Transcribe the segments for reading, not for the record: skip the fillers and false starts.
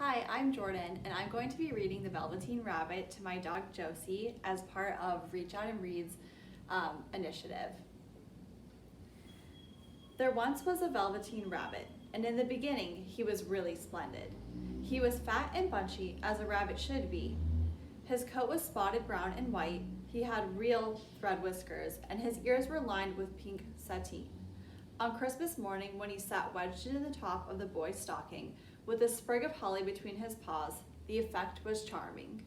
Hi, I'm Jordan, and I'm going to be reading The Velveteen Rabbit to my dog Josie as part of Reach Out and Read's initiative. There once was a Velveteen Rabbit, and in the beginning he was really splendid. He was fat and bunchy, as a rabbit should be. His coat was spotted brown and white, he had real thread whiskers, and his ears were lined with pink sateen. On Christmas morning, when he sat wedged in the top of the boy's stocking, with a sprig of holly between his paws, the effect was charming.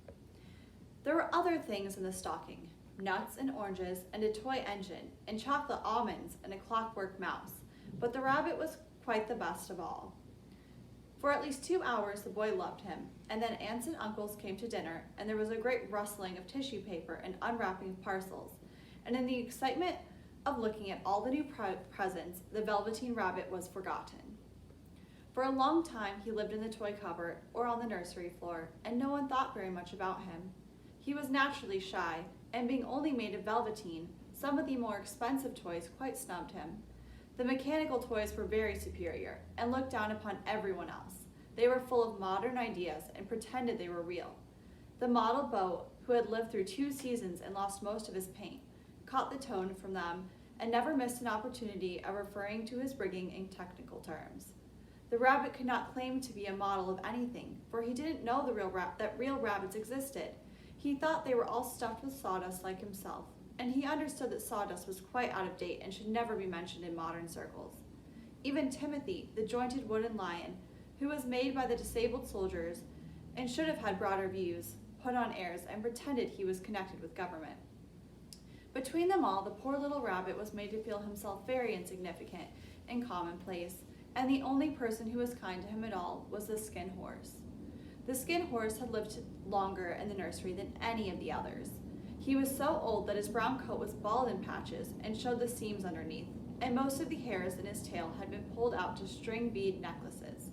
There were other things in the stocking, nuts and oranges and a toy engine and chocolate almonds and a clockwork mouse, but the rabbit was quite the best of all. For at least 2 hours the boy loved him, and then aunts and uncles came to dinner, and there was a great rustling of tissue paper and unwrapping of parcels, and in the excitement of looking at all the new presents, the Velveteen Rabbit was forgotten. For a long time he lived in the toy cupboard or on the nursery floor, and no one thought very much about him. He was naturally shy, and being only made of velveteen, some of the more expensive toys quite snubbed him. The mechanical toys were very superior, and looked down upon everyone else. They were full of modern ideas and pretended they were real. The model boat, who had lived through 2 seasons and lost most of his paint, caught the tone from them and never missed an opportunity of referring to his rigging in technical terms. The rabbit could not claim to be a model of anything, for he didn't know that real rabbits existed. He thought they were all stuffed with sawdust like himself, and he understood that sawdust was quite out of date and should never be mentioned in modern circles. Even Timothy, the jointed wooden lion, who was made by the disabled soldiers and should have had broader views, put on airs and pretended he was connected with government. Between them all, the poor little rabbit was made to feel himself very insignificant and commonplace, and the only person who was kind to him at all was the Skin Horse. The Skin Horse had lived longer in the nursery than any of the others. He was so old that his brown coat was bald in patches and showed the seams underneath, and most of the hairs in his tail had been pulled out to string bead necklaces.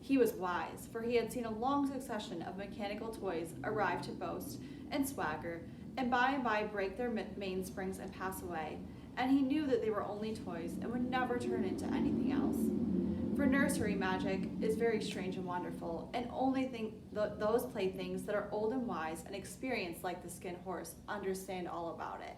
He was wise, for he had seen a long succession of mechanical toys arrive to boast and swagger, and by break their mainsprings and pass away, and he knew that they were only toys and would never turn into anything else. For nursery magic is very strange and wonderful, and only those playthings that are old and wise and experienced like the Skin Horse understand all about it.